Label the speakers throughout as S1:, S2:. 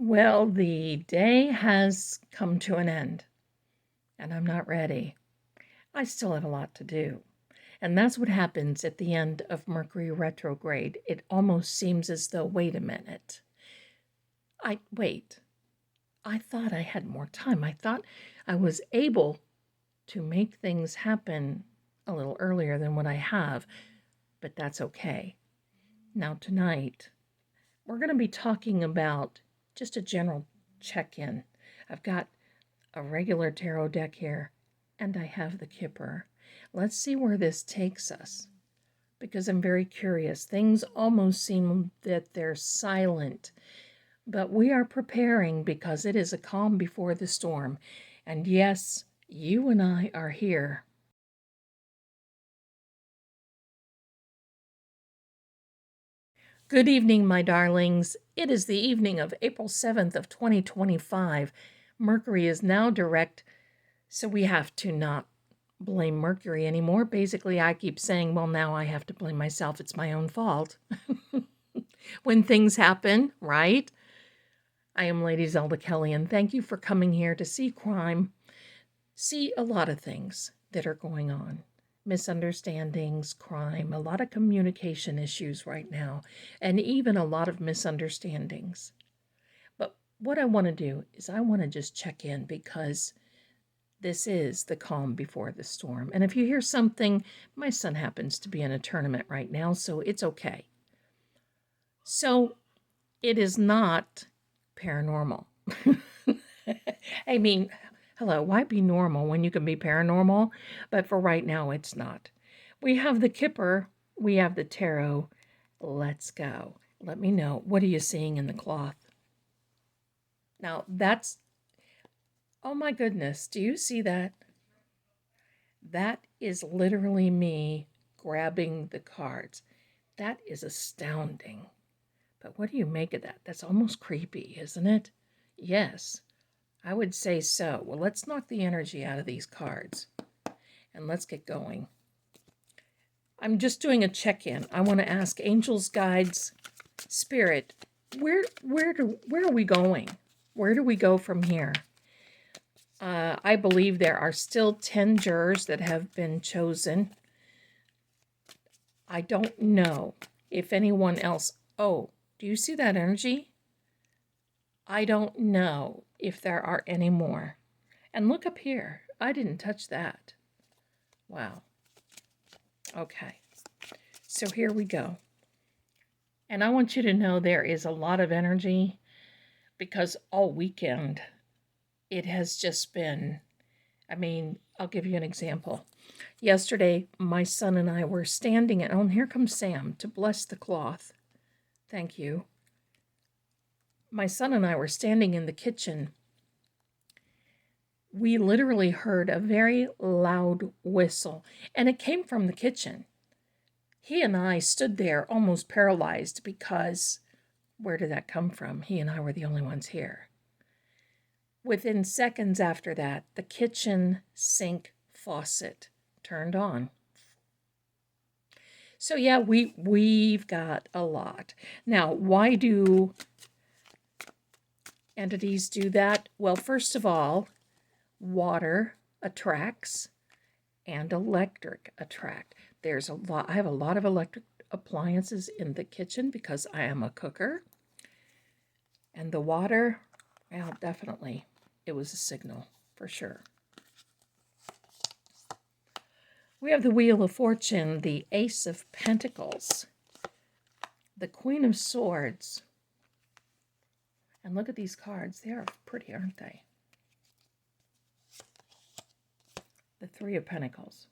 S1: Well, the day has come to an end, and I'm not ready. I still have a lot to do. And that's what happens at the end of Mercury retrograde. It almost seems as though, wait a minute. Wait. I thought I had more time. I thought I was able to make things happen a little earlier than what I have, but that's okay. Now, tonight, we're going to be talking about just a general check in. I've got a regular tarot deck here, and I have the Kipper. Let's see where this takes us, because I'm very curious. Things almost seem that they're silent, but we are preparing because it is a calm before the storm. And yes, you and I are here. Good evening, my darlings. It is the evening of April 7th of 2025. Mercury is now direct, so we have to not blame Mercury anymore. Basically, I keep saying, well, now I have to blame myself. It's my own fault. When things happen, right? I am Lady Zelda Kelly, and thank you for coming here to see crime, see a lot of things that are going on. Misunderstandings, crime, a lot of communication issues right now, and even a lot of misunderstandings. But what I want to do is I want to just check in because this is the calm before the storm. And if you hear something, my son happens to be in a tournament right now, so it's okay. So it is not paranormal. I mean, hello, why be normal when you can be paranormal? But for right now, it's not. We have the Kipper, we have the tarot. Let's go. Let me know. What are you seeing in the cloth? Now, that's, oh my goodness, do you see that? That is literally me grabbing the cards. That is astounding. But what do you make of that? That's almost creepy, isn't it? Yes, I would say so. Well, let's knock the energy out of these cards and let's get going. I'm just doing a check-in. I want to ask angels, guides, spirit, where are we going? Where do we go from here? I believe there are still 10 jurors that have been chosen. I don't know if anyone else... Oh, do you see that energy? I don't know if there are any more. And look up here. I didn't touch that. Wow. Okay. So here we go. And I want you to know there is a lot of energy because all weekend it has just been, I mean, I'll give you an example. Yesterday, my son and I were standing, and oh, here comes Sam to bless the cloth. Thank you. My son and I were standing in the kitchen. We literally heard a very loud whistle, and it came from the kitchen. He and I stood there almost paralyzed because where did that come from? He and I were the only ones here. Within seconds after that, the kitchen sink faucet turned on. So yeah, we've got a lot. Now, why do entities do that? Well, first of all, water attracts and electric attract. There's a lot. I have a lot of electric appliances in the kitchen because I am a cooker. And the water, well, definitely, it was a signal for sure. We have the Wheel of Fortune, the Ace of Pentacles, the Queen of Swords. And look at these cards. They are pretty, aren't they? The Three of Pentacles.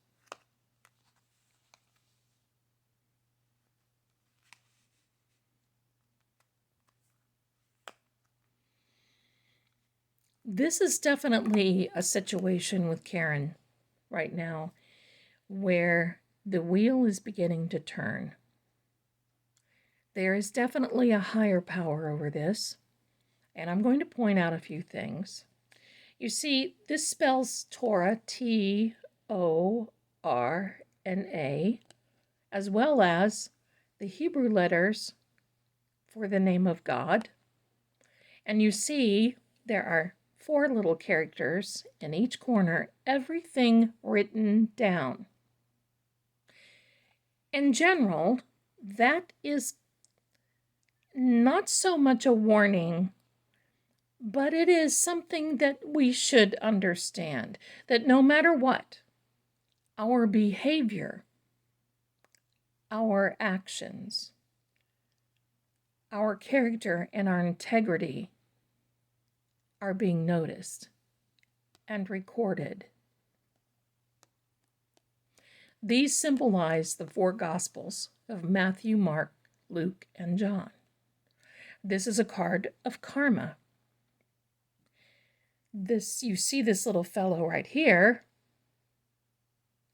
S1: This is definitely a situation with Karen right now where the wheel is beginning to turn. There is definitely a higher power over this, and I'm going to point out a few things. You see, this spells Torah, T-O-R-N-A, as well as the Hebrew letters for the name of God. And you see there are 4 little characters in each corner, everything written down. In general, that is not so much a warning, but it is something that we should understand, that no matter what, our behavior, our actions, our character, and our integrity are being noticed and recorded. These symbolize the 4 Gospels of Matthew, Mark, Luke, and John. This is a card of karma. You see this little fellow right here.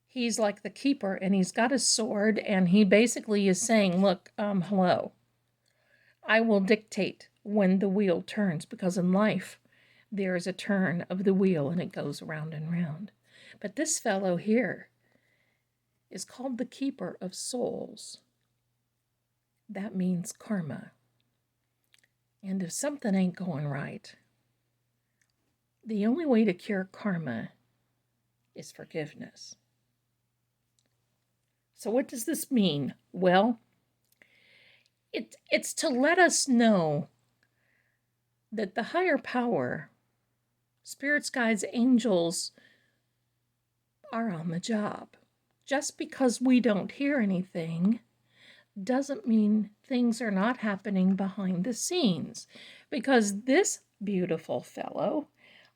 S1: He's like the keeper, and he's got a sword, and he basically is saying, look, hello. I will dictate when the wheel turns, because in life, there is a turn of the wheel, and it goes round and round. But this fellow here is called the keeper of souls. That means karma. And if something ain't going right, the only way to cure karma is forgiveness. So what does this mean? Well, it's to let us know that the higher power, spirits, guides, angels, are on the job. Just because we don't hear anything doesn't mean things are not happening behind the scenes. Because this beautiful fellow,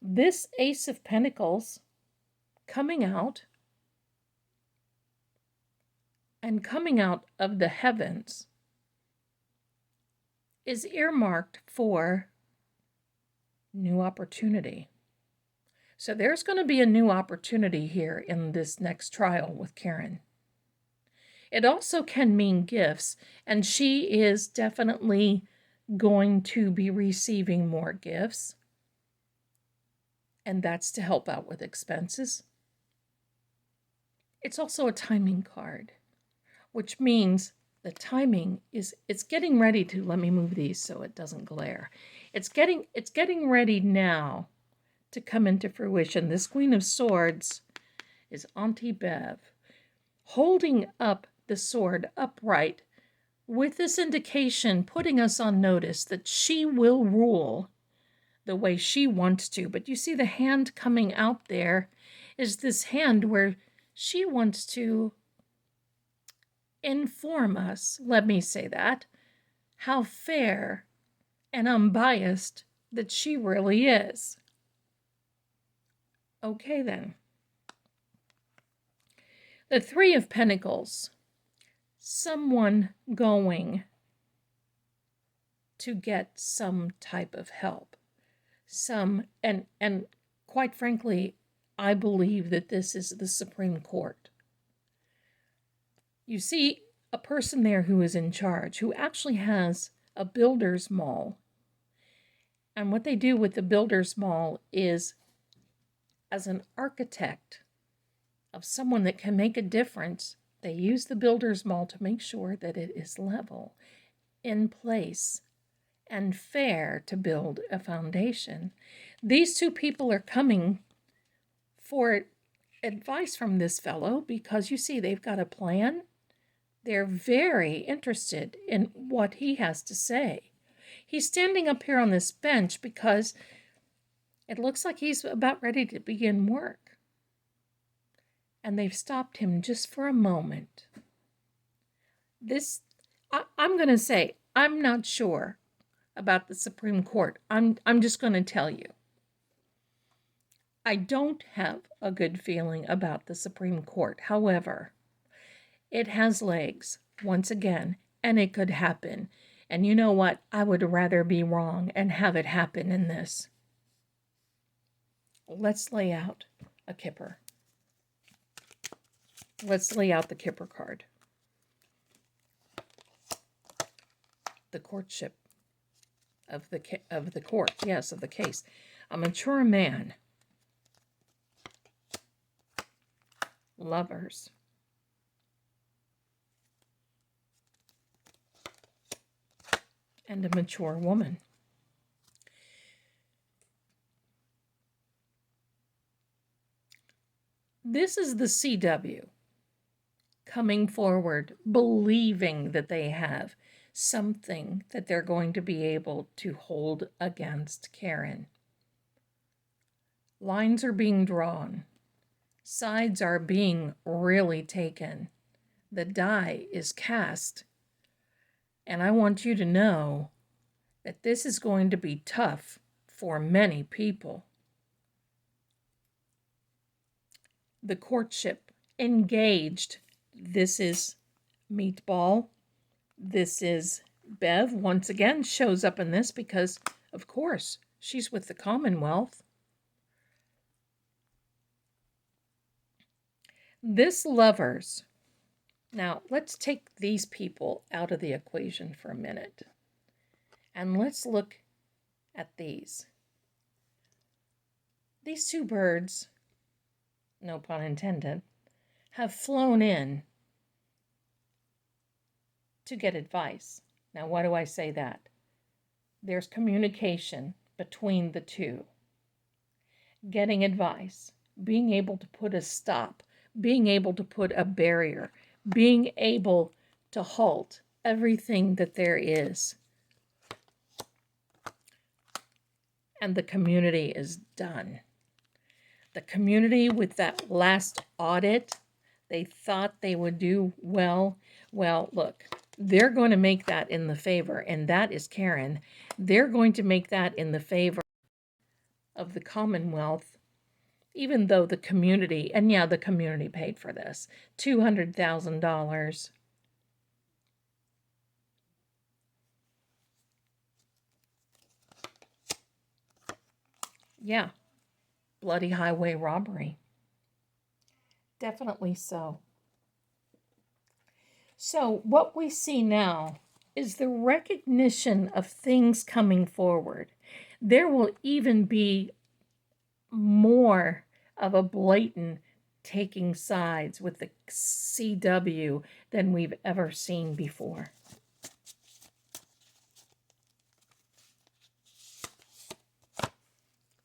S1: this Ace of Pentacles, coming out of the heavens, is earmarked for new opportunity. So there's going to be a new opportunity here in this next trial with Karen. It also can mean gifts, and she is definitely going to be receiving more gifts, and that's to help out with expenses. It's also a timing card, which means the timing it's getting ready to, let me move these so it doesn't glare. It's getting ready now to come into fruition. This Queen of Swords is Auntie Bev, holding up the sword upright with this indication, putting us on notice that she will rule the way she wants to. But you see the hand coming out there is this hand where she wants to inform us, let me say that, how fair and unbiased that she really is. Okay then. The Three of Pentacles. Someone going to get some type of help. And quite frankly, I believe that this is the Supreme Court. You see a person there who is in charge, who actually has a builder's mall. And what they do with the builder's mall is, as an architect of someone that can make a difference, they use the builder's mall to make sure that it is level, in place, and fair to build a foundation. These 2 people are coming for advice from this fellow because you see they've got a plan. They're very interested in what he has to say. He's standing up here on this bench because it looks like he's about ready to begin work. And they've stopped him just for a moment. I'm going to say, I'm not sure about the Supreme Court. I'm just going to tell you. I don't have a good feeling about the Supreme Court. However, it has legs, once again, and it could happen. And you know what? I would rather be wrong and have it happen in this. Let's lay out a Kipper. Let's lay out the Kipper card. The courtship of the court, yes, of the case. A mature man. Lovers. And a mature woman. This is the CW coming forward, believing that they have something that they're going to be able to hold against Karen. Lines are being drawn. Sides are being really taken. The die is cast. And I want you to know that this is going to be tough for many people. The courtship engaged. This is Meatball. This is Bev. Once again, shows up in this because, of course, she's with the Commonwealth. This Lovers. Now, let's take these people out of the equation for a minute. And let's look at these. These two birds, no pun intended, have flown in to get advice. Now, why do I say that? There's communication between the two. Getting advice, being able to put a stop, being able to put a barrier, being able to halt everything that there is. And the community is done. The community, with that last audit, they thought they would do well. Well, look, they're going to make that in the favor, and that is Karen. They're going to make that in the favor of the Commonwealth, even though the community, and yeah, the community paid for this, $200,000. Yeah, bloody highway robbery. Definitely so. So what we see now is the recognition of things coming forward. There will even be more of a blatant taking sides with the CW than we've ever seen before.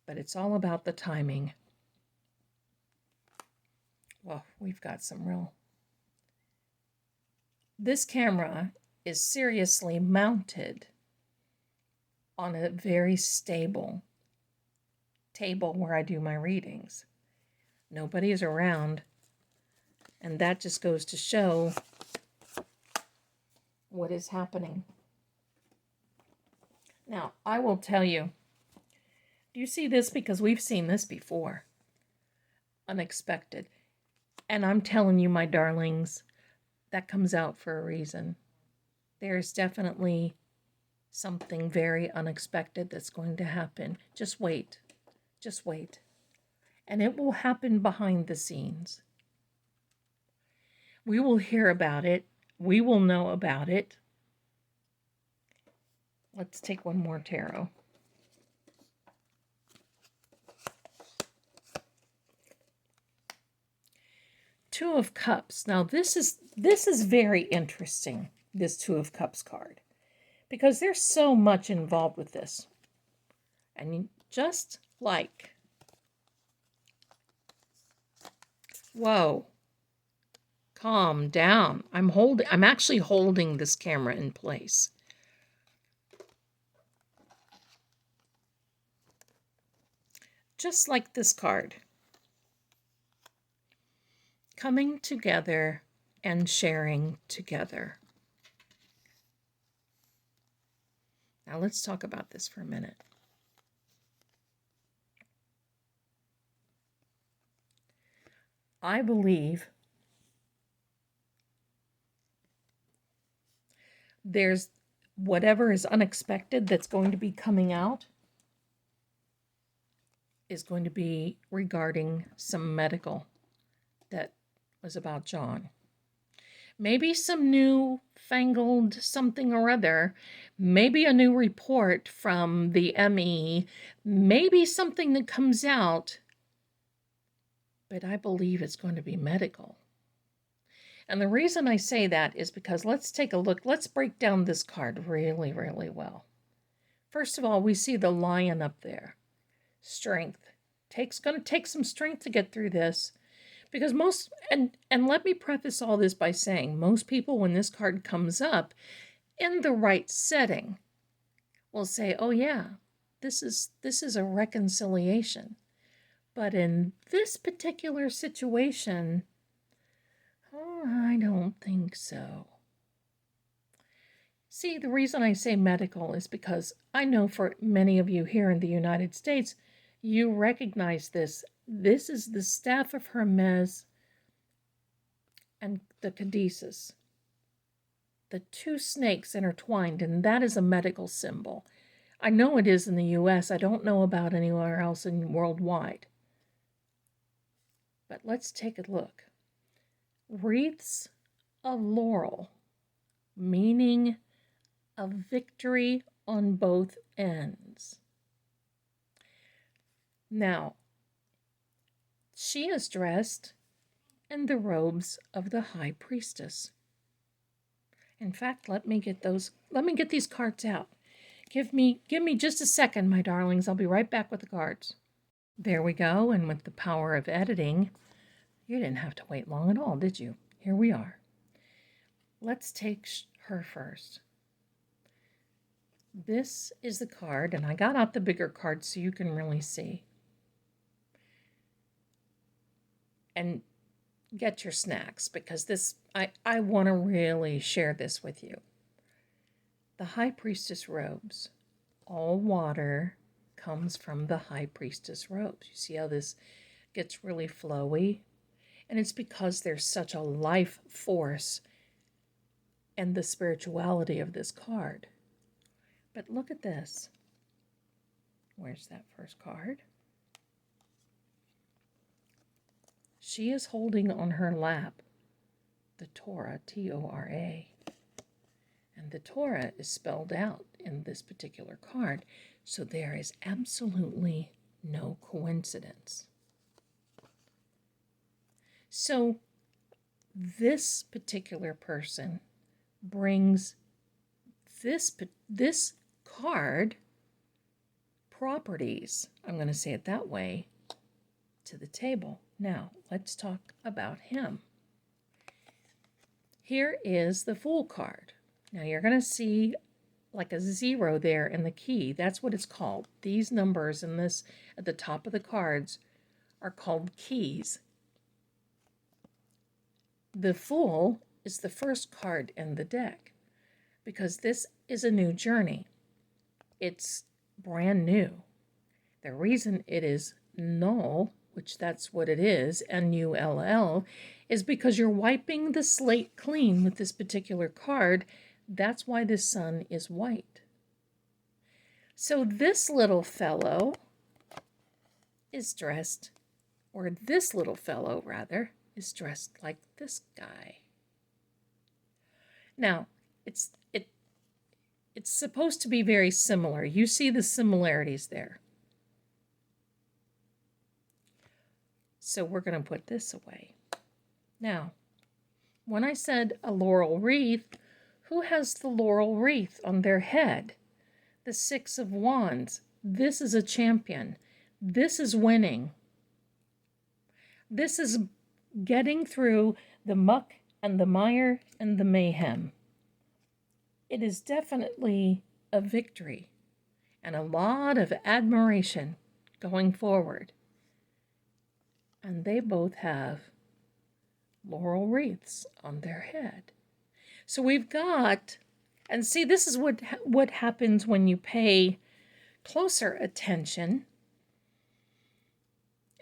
S1: But it's all about the timing. Well, we've got some real... This camera is seriously mounted on a very stable table where I do my readings. Nobody is around, and that just goes to show what is happening. Now, I will tell you, do you see this? Because we've seen this before. Unexpected. And I'm telling you, my darlings, that comes out for a reason. There's definitely something very unexpected that's going to happen. Just wait. Just wait. And it will happen behind the scenes. We will hear about it. We will know about it. Let's take one more tarot. Two of Cups. Now this is very interesting, this Two of Cups card, because there's so much involved with this. And just like, whoa, calm down. I'm actually holding this camera in place. Just like this card. Coming together and sharing together. Now let's talk about this for a minute. I believe there's whatever is unexpected that's going to be coming out is going to be regarding some medical that was about John. Maybe some new fangled something or other, maybe a new report from the ME, maybe something that comes out, but I believe it's going to be medical. And the reason I say that is because let's take a look. Let's break down this card really, really well. First of all, we see the lion up there. Strength. Going to take some strength to get through this, Because and let me preface all this by saying most people, when this card comes up in the right setting, will say, oh yeah, this is a reconciliation. But in this particular situation, oh, I don't think so. See, the reason I say medical is because I know for many of you here in the United States, you recognize this. This is the staff of Hermes and the caduceus, the two snakes intertwined, and that is a medical symbol. I know it is in the US. I don't know about anywhere else in worldwide. But let's take a look. Wreaths of laurel, meaning a victory on both ends. Now, she is dressed in the robes of the high priestess. In fact, let me get these cards out. Give me just a second, my darlings. I'll be right back with the cards. There we go, and with the power of editing, you didn't have to wait long at all, did you? Here we are. Let's take her first. This is the card, and I got out the bigger card so you can really see. And get your snacks, because this, I want to really share this with you. The High Priestess robes. All water comes from the High Priestess robes. You see how this gets really flowy? And it's because there's such a life force and the spirituality of this card. But look at this. Where's that first card? She is holding on her lap the Torah, T-O-R-A. And the Torah is spelled out in this particular card. So there is absolutely no coincidence. So this particular person brings this card properties, I'm going to say it that way, to the table. Now, let's talk about him. Here is the Fool card. Now, you're going to see like a 0 there in the key. That's what it's called. These numbers in this at the top of the cards are called keys. The Fool is the first card in the deck because this is a new journey. It's brand new. The reason it is null, which that's what it is, N-U-L-L, is because you're wiping the slate clean with this particular card. That's why the sun is white. So this little fellow is dressed, or this little fellow, rather, is dressed like this guy. Now, it's supposed to be very similar. You see the similarities there. So we're going to put this away. Now, when I said a laurel wreath, who has the laurel wreath on their head? The Six of Wands. This is a champion. This is winning. This is getting through the muck and the mire and the mayhem. It is definitely a victory and a lot of admiration going forward. And they both have laurel wreaths on their head. So we've got, and see, this is what happens when you pay closer attention,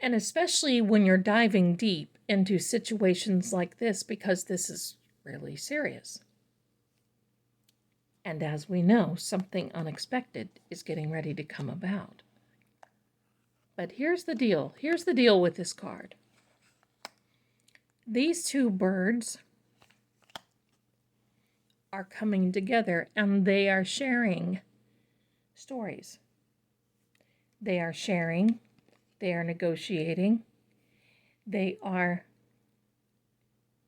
S1: and especially when you're diving deep into situations like this, because this is really serious. And as we know, something unexpected is getting ready to come about. But here's the deal. Here's the deal with this card. These two birds are coming together and they are sharing stories. They are sharing. They are negotiating. They are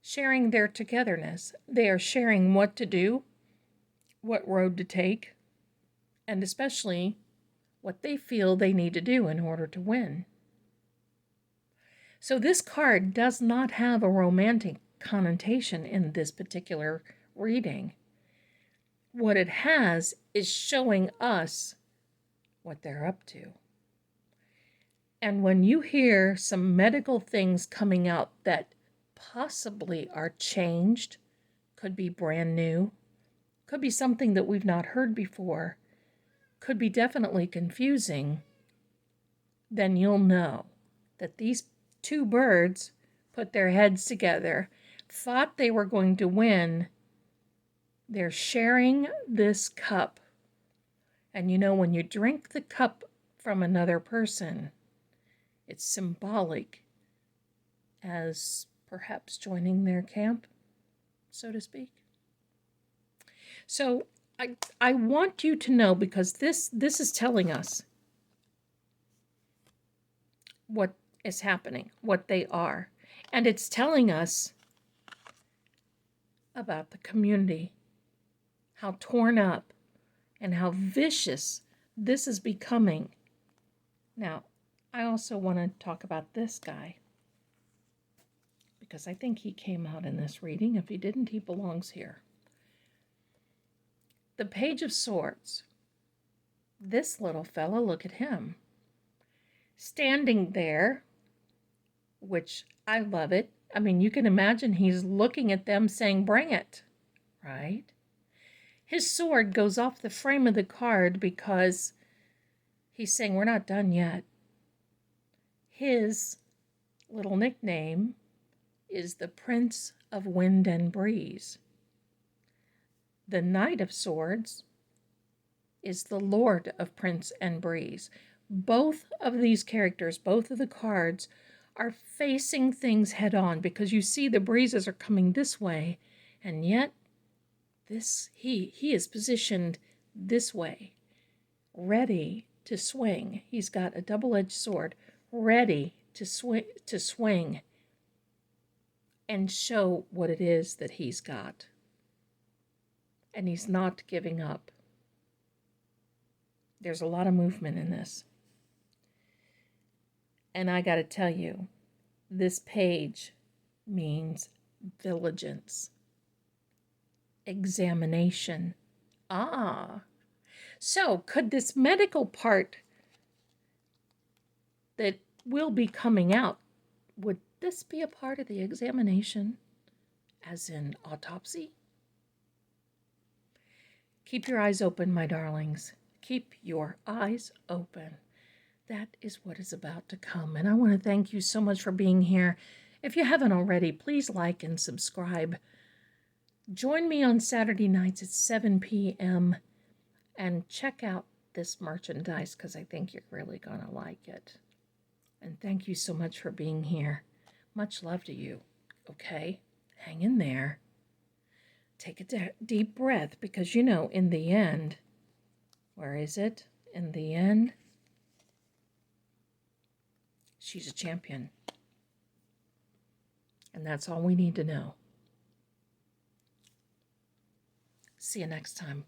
S1: sharing their togetherness. They are sharing what to do, what road to take, and especially what they feel they need to do in order to win. So this card does not have a romantic connotation in this particular reading. What it has is showing us what they're up to. And when you hear some medical things coming out that possibly are changed, could be brand new, could be something that we've not heard before, could be definitely confusing, then you'll know that these two birds put their heads together, thought they were going to win. They're sharing this cup. And you know, when you drink the cup from another person, it's symbolic as perhaps joining their camp, so to speak. So I want you to know, because this is telling us what is happening, what they are. And it's telling us about the community, how torn up and how vicious this is becoming. Now, I also want to talk about this guy, because I think he came out in this reading. If he didn't, he belongs here. The Page of Swords. This little fella, look at him. Standing there, which I love it. I mean, you can imagine he's looking at them saying, bring it, right? His sword goes off the frame of the card because he's saying, we're not done yet. His little nickname is the Prince of Wind and Breeze. The Knight of Swords is the Lord of Prince and Breeze. Both of these characters, both of the cards, are facing things head on, because you see the breezes are coming this way, and yet he is positioned this way, ready to swing. He's got a double-edged sword, ready to swing and show what it is that he's got. And he's not giving up. There's a lot of movement in this. And I got to tell you, this page means diligence, examination. So could this medical part that will be coming out, would this be a part of the examination, as in autopsy? Keep your eyes open, my darlings. Keep your eyes open. That is what is about to come. And I want to thank you so much for being here. If you haven't already, please like and subscribe. Join me on Saturday nights at 7 p.m. and check out this merchandise, because I think you're really going to like it. And thank you so much for being here. Much love to you. Okay? Hang in there. Take a deep breath, because you know, in the end, where is it? In the end, she's a champion. And that's all we need to know. See you next time.